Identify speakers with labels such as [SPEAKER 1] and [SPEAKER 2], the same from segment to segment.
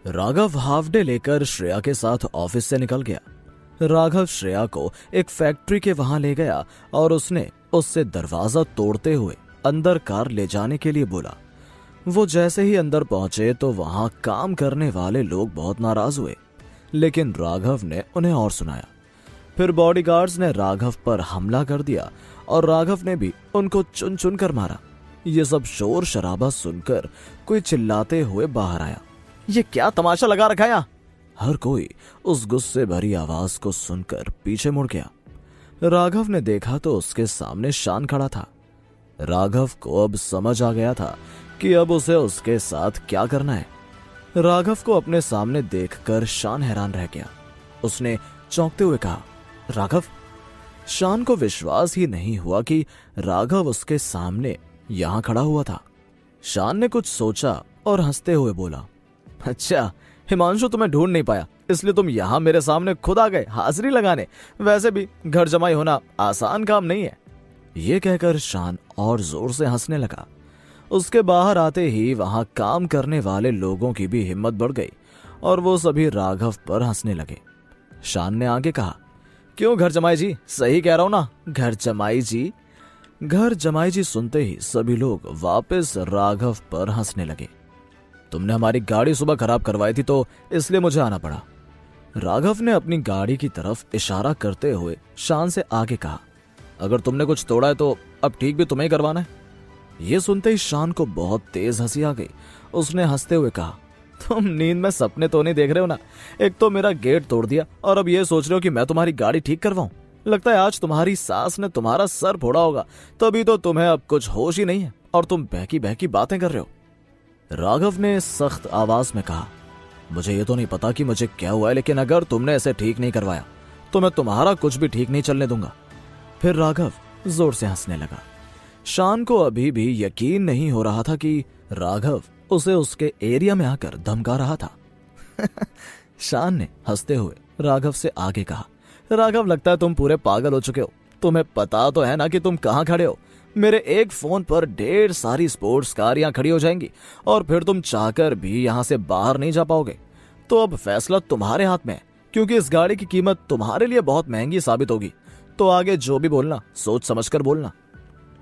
[SPEAKER 1] Raghav half day लेकर श्रेया के साथ ऑफिस से निकल गया। राघव श्रेया को एक फैक्ट्री के वहां ले गया और उसने उससे दरवाजा तोड़ते हुए अंदर कार ले जाने के लिए बोला। वो जैसे ही अंदर पहुंचे तो वहां काम करने वाले लोग बहुत नाराज हुए, लेकिन राघव ने उन्हें और सुनाया। फिर बॉडीगार्ड्स ने राघव पर हमला कर दिया और राघव ने भी उनको चुन चुन कर मारा। ये सब शोर शराबा सुनकर कोई चिल्लाते हुए बाहर आया। ये क्या तमाशा लगा रखा है? हर कोई उस गुस्से भरी आवाज को सुनकर पीछे मुड़ गया। राघव ने देखा तो उसके सामने शान खड़ा था। राघव को अब समझ आ गया था कि अब उसे उसके साथ क्या करना है। राघव को अपने सामने देखकर शान हैरान रह गया। उसने चौंकते हुए कहा, राघव। शान को विश्वास ही नहीं हुआ कि राघव उसके सामने यहां खड़ा हुआ था। शान ने कुछ सोचा और हंसते हुए बोला, अच्छा हिमांशु तुम्हें ढूंढ नहीं पाया इसलिए तुम यहां मेरे सामने खुद आ गए हाजिरी लगाने। वैसे भी घर जमाई होना आसान काम नहीं है। ये कहकर शान और जोर से हंसने लगा। उसके बाहर आते ही वहां काम करने वाले लोगों की भी हिम्मत बढ़ गई और वो सभी राघव पर हंसने लगे। शान ने आगे कहा, क्यों घर जमाई जी, सही कह रहा हूं ना? घर जमाई जी। घर जमाई जी सुनते ही सभी लोग वापस राघव पर हंसने लगे। तुमने हमारी गाड़ी सुबह खराब करवाई थी तो इसलिए मुझे आना पड़ा। राघव ने अपनी गाड़ी की तरफ इशारा करते हुए शान से आगे कहा, अगर तुमने कुछ तोड़ा है तो अब ठीक भी तुम्हें ही करवाना है। यह सुनते ही शान को बहुत तेज हंसी आ गई। उसने हंसते हुए कहा, तुम नींद में सपने तो नहीं देख रहे हो ना? एक तो मेरा गेट तोड़ दिया और अब ये सोच रहे हो कि मैं तुम्हारी गाड़ी ठीक करवाऊं। लगता है आज तुम्हारी सास ने तुम्हारा सर फोड़ा होगा, तभी तो तुम्हें अब कुछ होश ही नहीं है और तुम बहकी बहकी बातें कर रहे हो। राघव ने सख्त आवाज में कहा, मुझे ये तो नहीं पता कि मुझे क्या हुआ है, लेकिन अगर तुमने ऐसे ठीक नहीं करवाया तो मैं तुम्हारा कुछ भी ठीक नहीं चलने दूंगा। फिर राघव जोर से हंसने लगा। शान को अभी भी यकीन नहीं हो रहा था कि राघव उसे उसके एरिया में आकर धमका रहा था। शान ने हंसते हुए राघव से आगे कहा, राघव लगता है तुम पूरे पागल हो चुके हो। तुम्हें पता तो है ना कि तुम कहां खड़े हो? मेरे एक फोन पर ढेर सारी स्पोर्ट्स कार यहां खड़ी हो जाएंगी और फिर तुम चाहकर भी यहां से बाहर नहीं जा पाओगे। तो अब फैसला तुम्हारे हाथ में है, क्योंकि इस गाड़ी की कीमत तुम्हारे लिए बहुत महंगी साबित होगी। तो आगे जो भी बोलना सोच समझकर बोलना।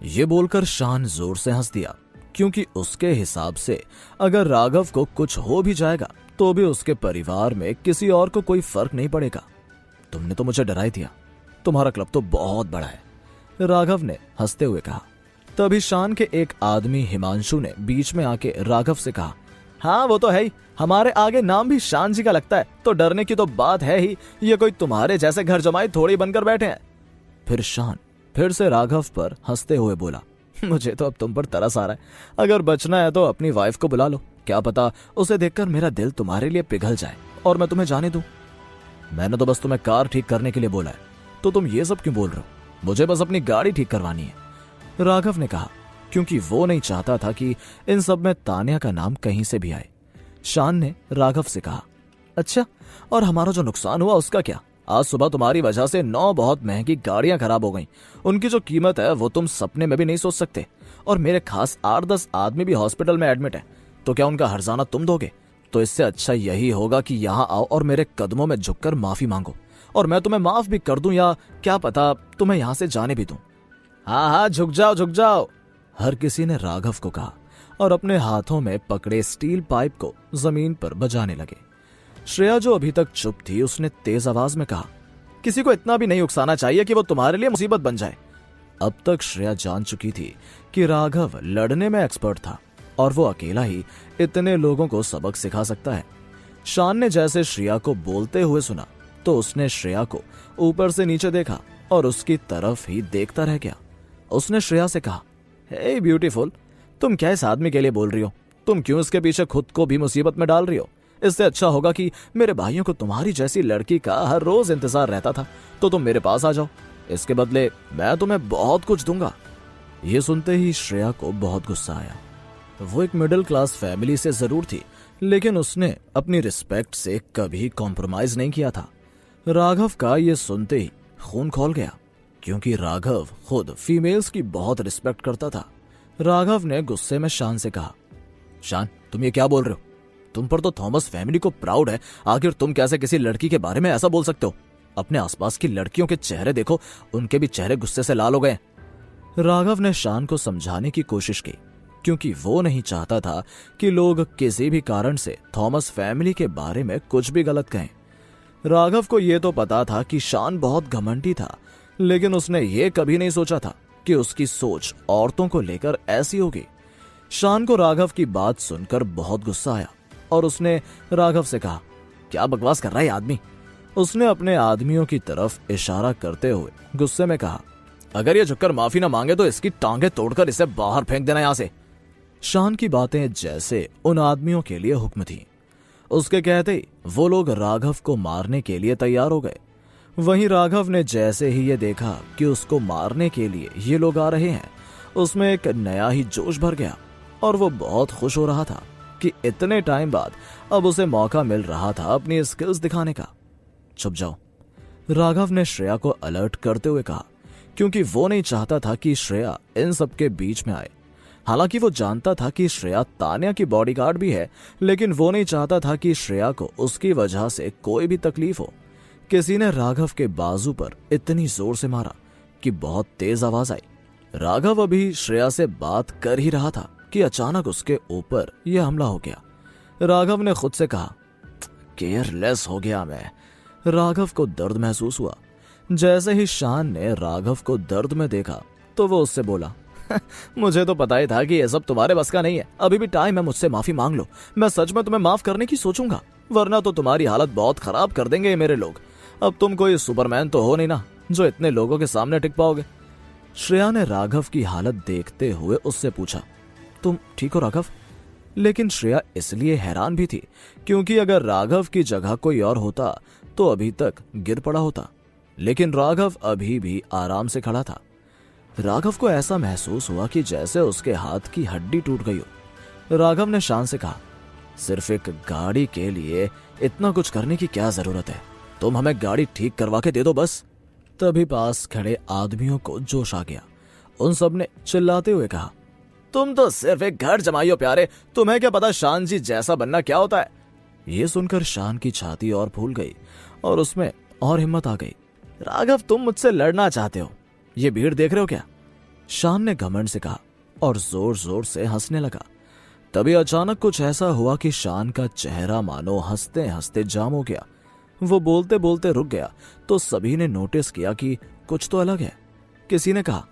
[SPEAKER 1] ये बोलकर शान जोर से हंस दिया, क्योंकि उसके हिसाब से अगर राघव को कुछ हो भी जाएगा तो भी उसके परिवार में किसी और को कोई फर्क नहीं पड़ेगा। तुमने तो मुझे डरा ही दिया। तुम्हारा क्लब तो बहुत बड़ा है, राघव ने हंसते हुए कहा। तभी शान के एक आदमी हिमांशु ने बीच में आके राघव से कहा, हाँ वो तो है ही, हमारे आगे नाम भी शान जी का लगता है, तो डरने की तो बात है ही। ये कोई तुम्हारे जैसे घर जमाई थोड़ी बनकर बैठे हैं। फिर शान फिर से राघव पर हंसते हुए बोला, मुझे तो अब तुम पर तरस आ रहा है। अगर बचना है तो अपनी वाइफ को बुला लो, क्या पता उसे देखकर मेरा दिल तुम्हारे लिए पिघल जाए और मैं तुम्हें जाने दूं। मैंने तो बस तुम्हें कार ठीक करने के लिए बोला है, तो तुम ये सब क्यों बोल रहे हो? मुझे बस अपनी गाड़ी ठीक करवानी है, राघव ने कहा, क्योंकि वो नहीं चाहता था कि इन सब में तान्या का नाम कहीं से भी आए। शान ने राघव से कहा, अच्छा और हमारा जो नुकसान हुआ उसका क्या? आज सुबह तुम्हारी वजह से 9 बहुत महंगी गाड़ियां खराब हो गईं। उनकी जो कीमत है वो तुम सपने में भी नहीं सोच सकते। और मेरे खास 8-10 आदमी भी हॉस्पिटल में एडमिट है, तो क्या उनका हर्जाना तुम दोगे? तो इससे अच्छा यही होगा कि यहाँ आओ और मेरे कदमों में झुककर माफी मांगो, और मैं तुम्हें माफ भी कर दूं या क्या पता तुम्हें यहाँ से जाने भी दूं। हाँ हाँ झुक जाओ झुक जाओ, हर किसी ने राघव को कहा और अपने हाथों में पकड़े स्टील पाइप को जमीन पर बजाने लगे। श्रेया जो अभी तक चुप थी, उसने तेज आवाज में कहा, किसी को इतना भी नहीं उकसाना चाहिए कि वो तुम्हारे लिए मुसीबत बन जाए। अब तक श्रेया जान चुकी थी कि राघव लड़ने में एक्सपर्ट था और वो अकेला ही इतने लोगों को सबक सिखा सकता है। शान ने जैसे श्रेया को बोलते हुए सुना तो उसने श्रेया को ऊपर से नीचे देखा और उसकी तरफ ही देखता रह गया। उसने श्रेया से कहा, हे ब्यूटीफुल, तुम क्या इस आदमी के लिए बोल रही हो? तुम क्यों इसके पीछे खुद को भी मुसीबत में डाल रही हो? इससे अच्छा होगा कि मेरे भाइयों को तुम्हारी जैसी लड़की का हर रोज इंतजार रहता था, तो तुम मेरे पास आ जाओ। इसके बदले मैं तुम्हें बहुत कुछ दूंगा। ये सुनते ही श्रेया को बहुत गुस्सा आया। वो एक मिडिल क्लास फैमिली से जरूर थी, लेकिन उसने अपनी रिस्पेक्ट से कभी कॉम्प्रोमाइज नहीं किया था। राघव का ये सुनते ही खून खौल गया, क्योंकि राघव खुद फीमेल्स की बहुत रिस्पेक्ट करता था। राघव ने गुस्से में शान से कहा, शान तुम ये क्या बोल रहे हो? तुम पर तो थॉमस फैमिली को प्राउड है, आखिर तुम कैसे किसी लड़की के बारे में ऐसा बोल सकते हो? अपने आसपास की लड़कियों के चेहरे देखो, उनके भी चेहरे गुस्से से लाल हो गए। राघव ने शान को समझाने की कोशिश की, क्योंकि वो नहीं चाहता था कि लोग किसी भी कारण से थॉमस फैमिली के बारे में कुछ भी गलत कहें। राघव को यह तो पता था कि शान बहुत घमंडी था, लेकिन उसने ये कभी नहीं सोचा था कि उसकी सोच औरतों को लेकर ऐसी होगी। शान को राघव की बात सुनकर बहुत गुस्सा आया और उसने राघव से कहा, क्या बकवास कर रहा है आदमी? उसने अपने आदमियों की तरफ इशारा करते हुए गुस्से में कहा, अगर ये झुककर माफी ना मांगे तो इसकी टांगें तोड़कर इसे बाहर फेंक देना यहां से। शान की बातें जैसे उन आदमियों के लिए हुक्म थी। उसके कहते ही वो लोग राघव को मारने के लिए तैयार हो गए। वहीं राघव ने जैसे ही ये देखा कि उसको मारने के लिए ये लोग आ रहे हैं, उसमें एक नया ही जोश भर गया और वो बहुत खुश हो रहा था कि इतने टाइम बाद अब उसे मौका मिल रहा था अपनी स्किल्स दिखाने का। चुप जाओ, राघव ने श्रेया को अलर्ट करते हुए कहा, क्योंकि वो नहीं चाहता था कि श्रेया इन सबके बीच में आए। हालांकि वो जानता था कि श्रेया तान्या की बॉडीगार्ड भी है, लेकिन वो नहीं चाहता था कि श्रेया को उसकी वजह से कोई भी तकलीफ हो। किसी ने राघव के बाजू पर इतनी जोर से मारा कि बहुत तेज आवाज आई। राघव अभी श्रेया से बात कर ही रहा था कि अचानक उसके ऊपर यह हमला हो गया। राघव ने खुद से कहा, केयरलेस हो गया मैं। राघव को दर्द महसूस हुआ। जैसे ही शान ने राघव को दर्द में देखा तो वो उससे बोला, मुझे तो पता ही था कि ये सब तुम्हारे बस का नहीं है। अभी भी टाइम है, मुझसे माफी मांग लो। मैं सच में तुम्हें माफ करने की सोचूंगा, वरना तो तुम्हारी हालत बहुत खराब कर देंगे ये मेरे लोग। अब तुम कोई सुपरमैन तो हो नहीं ना, जो इतने लोगों के सामने टिक पाओगे। श्रेया ने राघव की हालत देखते हुए उससे पूछा, तुम ठीक हो राघव? लेकिन श्रेया इसलिए हैरान भी थी क्योंकि अगर राघव की जगह कोई और होता तो अभी तक गिर पड़ा होता, लेकिन राघव अभी भी आराम से खड़ा था। राघव को ऐसा महसूस हुआ कि जैसे उसके हाथ की हड्डी टूट गई हो। राघव ने शान से कहा, सिर्फ एक गाड़ी के लिए इतना कुछ करने की क्या जरूरत है? तुम हमें गाड़ी ठीक करवा के दे दो बस। तभी पास खड़े आदमियों को जोश आ गया। उन सब ने चिल्लाते हुए कहा, तुम तो सिर्फ एक घर जमाई हो प्यारे, तुम्हें क्या पता शान जी जैसा बनना क्या होता है? ये सुनकर शान की छाती और फूल गई और उसमें और हिम्मत आ गई। राघव, तुम मुझसे लड़ना चाहते हो, ये भीड़ देख रहे हो क्या? शान ने घमंड से कहा और जोर जोर से हंसने लगा। तभी अचानक कुछ ऐसा हुआ कि शान का चेहरा मानो हंसते हंसते जाम हो गया। वो बोलते बोलते रुक गया तो सभी ने नोटिस किया कि कुछ तो अलग है। किसी ने कहा,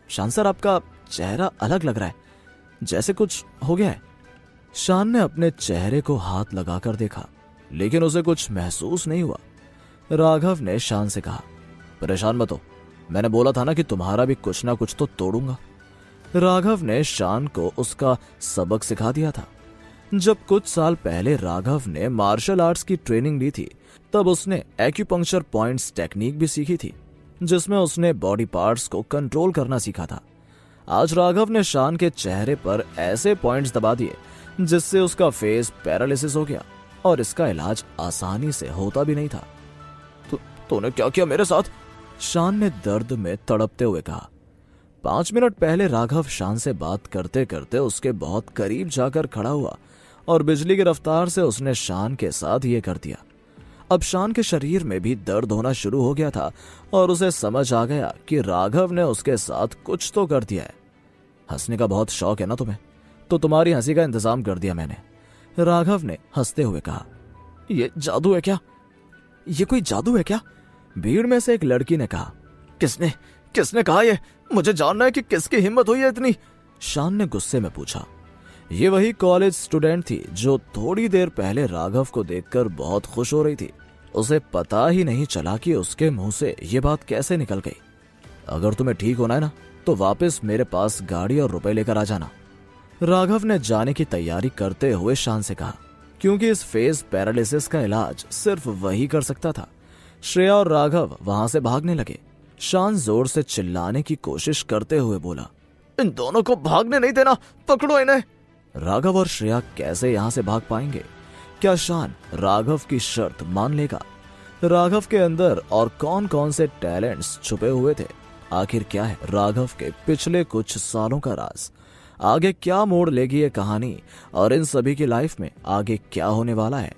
[SPEAKER 1] शान सर, आपका चेहरा अलग लग रहा है, जैसे कुछ हो गया है। शान ने अपने चेहरे को हाथ लगाकर देखा, लेकिन उसे कुछ महसूस नहीं हुआ। राघव ने शान से कहा, परेशान मत हो, मैंने बोला था ना कि तुम्हारा भी कुछ ना कुछ तो तोड़ूंगा। राघव ने शान को उसका सबक सिखा दिया था। जब कुछ साल पहले राघव ने मार्शल आर्ट्स की ट्रेनिंग ली थी, तब उसने एक्यूपंक्चर पॉइंट्स टेक्निक भी सीखी थी, जिसमें उसने बॉडी पार्ट्स को कंट्रोल करना सीखा था। आज राघव ने शान के चेहरे पर ऐसे पॉइंट्स दबा दिए जिससे उसका फेस पैरालिसिस हो गया और इसका इलाज आसानी से होता भी नहीं था। तूने क्या किया मेरे साथ? शान ने दर्द में तड़पते हुए कहा। 5 मिनट पहले राघव शान से बात करते करते उसके बहुत करीब जाकर खड़ा हुआ और बिजली की रफ्तार से उसने शान के साथ ये कर दिया। अब शान के शरीर में भी दर्द होना शुरू हो गया था और उसे समझ आ गया कि राघव ने उसके साथ कुछ तो कर दिया है। हंसने का बहुत शौक है ना तुम्हें, तो तुम्हारी हंसी का इंतजाम कर दिया मैंने। राघव ने हंसते हुए कहा, ये जादू है क्या? ये कोई जादू है क्या? भीड़ में से एक लड़की ने कहा। किसने कहा ये? मुझे जानना है कि किसकी हिम्मत हुई है इतनी? शान ने गुस्से में पूछा। ये वही कॉलेज स्टूडेंट थी जो थोड़ी देर पहले राघव को देखकर बहुत खुश हो रही थी। उसे पता ही नहीं चला कि उसके मुंह से ये बात कैसे निकल गई। अगर तुम्हें ठीक होना है ना, तो वापस मेरे पास गाड़ी और रुपए लेकर आ जाना। राघव ने जाने की तैयारी करते हुए शान से कहा, क्योंकि इस फेस पैरालिसिस का इलाज सिर्फ वही कर सकता था। श्रेया और राघव वहां से भागने लगे। शान जोर से चिल्लाने की कोशिश करते हुए बोला, इन दोनों को भागने नहीं देना, पकड़ो इन्हें। राघव और श्रेया कैसे यहां से भाग पाएंगे? क्या शान राघव की शर्त मान लेगा? राघव के अंदर और कौन कौन से टैलेंट्स छुपे हुए थे? आखिर क्या है राघव के पिछले कुछ सालों का राज? आगे क्या मोड़ लेगी ये कहानी और इन सभी की लाइफ में आगे क्या होने वाला है,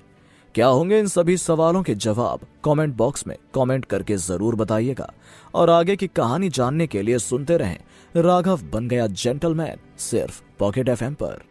[SPEAKER 1] क्या होंगे इन सभी सवालों के जवाब कमेंट बॉक्स में कमेंट करके जरूर बताइएगा। और आगे की कहानी जानने के लिए सुनते रहें राघव बन गया जेंटलमैन, सिर्फ पॉकेट एफएम पर।